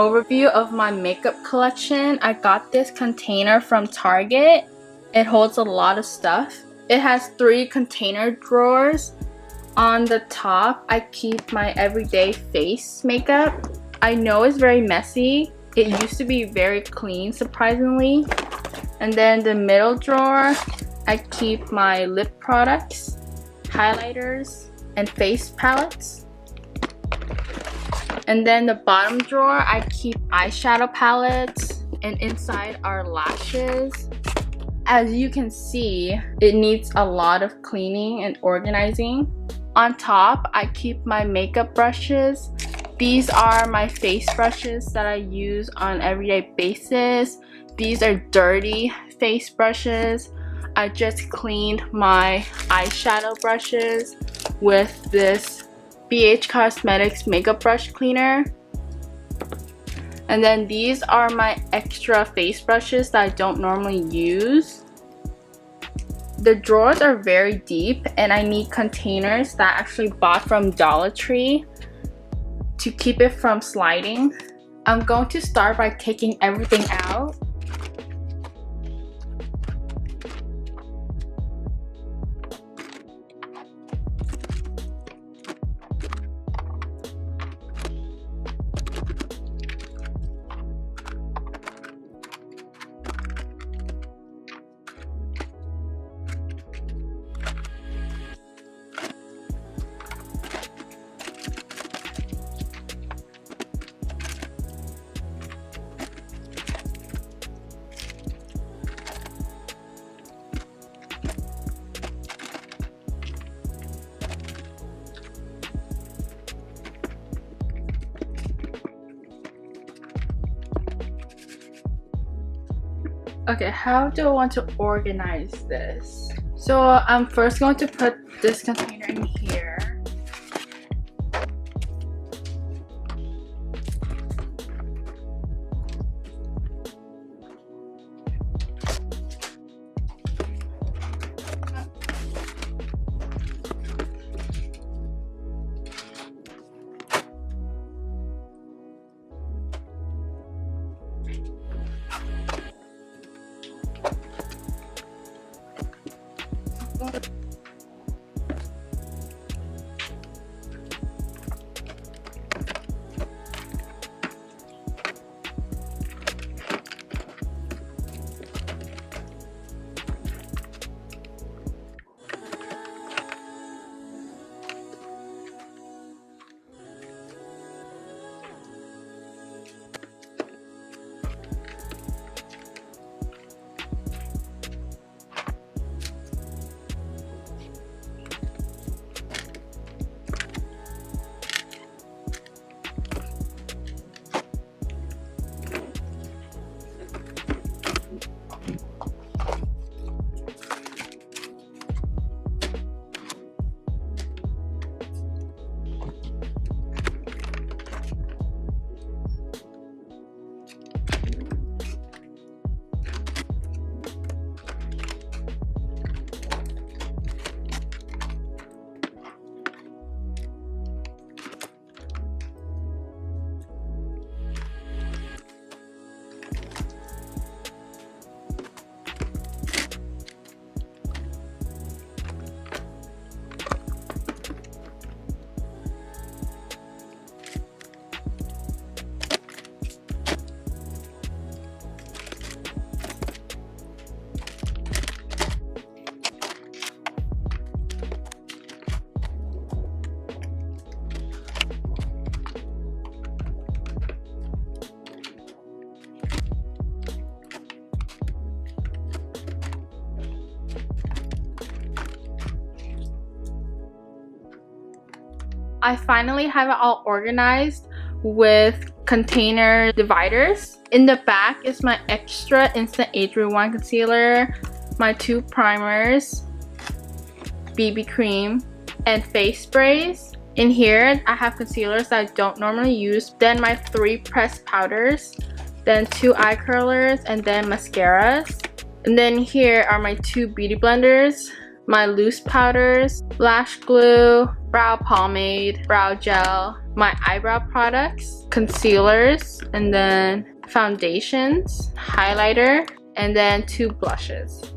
overview of my makeup collection. I got this container from Target. It holds a lot of stuff. It has 3 container drawers. On the top, I keep my everyday face makeup. I know it's very messy. It used to be very clean, surprisingly. And then the middle drawer, I keep my lip products, highlighters, and face palettes. And then the bottom drawer, I keep eyeshadow palettes, and inside are lashes. As you can see, it needs a lot of cleaning and organizing. On top, I keep my makeup brushes. These are my face brushes that I use on an everyday basis. These are dirty face brushes. I just cleaned my eyeshadow brushes with this BH Cosmetics makeup brush cleaner. And then these are my extra face brushes that I don't normally use. The drawers are very deep and I need containers that I actually bought from Dollar Tree to keep it from sliding. I'm going to start by taking everything out. Okay, how do I want to organize this? So I'm first going to put this container in here. I finally have it all organized with container dividers. In the back is my extra Instant Age Rewind concealer, my 2 primers, BB cream, and face sprays. In here, I have concealers that I don't normally use, then my 3 pressed powders, then 2 eye curlers, and then mascaras. And then here are my 2 beauty blenders, my loose powders, lash glue, brow pomade, brow gel, my eyebrow products, concealers, and then foundations, highlighter, and then 2 blushes.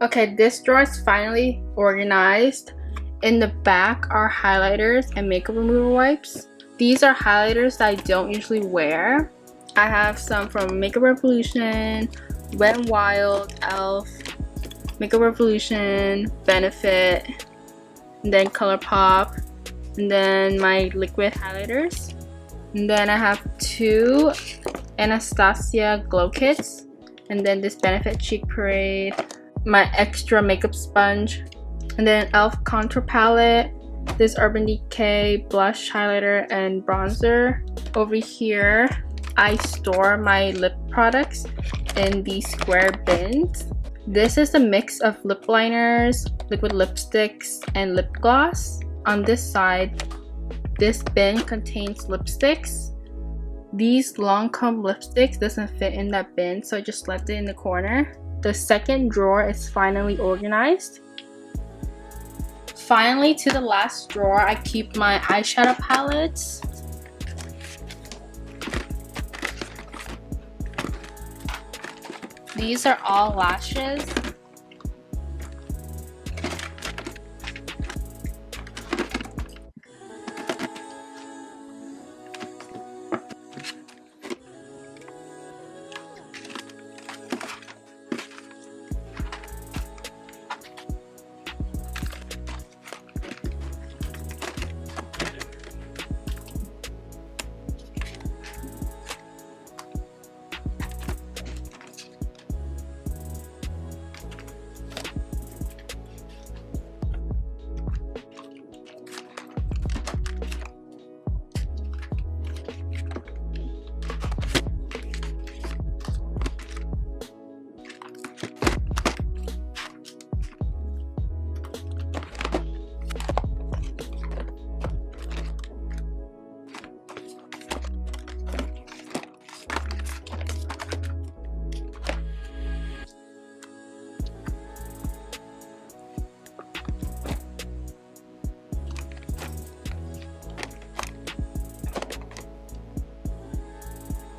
Okay, this drawer is finally organized. In the back are highlighters and makeup remover wipes. These are highlighters that I don't usually wear. I have some from Makeup Revolution, Wet n Wild, e.l.f., Makeup Revolution, Benefit, and then ColourPop, and then my liquid highlighters. And then I have 2 Anastasia glow kits, and then this Benefit Cheek Parade, my extra makeup sponge, and then e.l.f. contour palette, this Urban Decay blush, highlighter, and bronzer. Over here, I store my lip products in these square bins. This is a mix of lip liners, liquid lipsticks, and lip gloss. On this side, this bin contains lipsticks. These Lancome lipsticks doesn't fit in that bin, so I just left it in the corner. The second drawer is finally organized. Finally, to the last drawer, I keep my eyeshadow palettes. These are all lashes.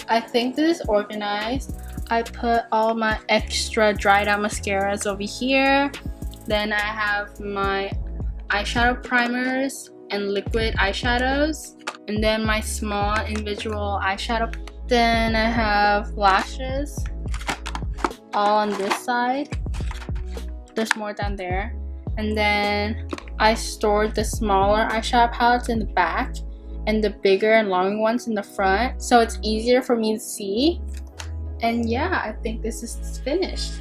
I think this is organized. I put all my extra dried out mascaras over here. Then I have my eyeshadow primers and liquid eyeshadows. And then my small individual eyeshadow Then I have lashes all on this side. There's more down there. And then I stored the smaller eyeshadow palettes in the back and the bigger and long ones in the front, so it's easier for me to see. And yeah, I think this is finished.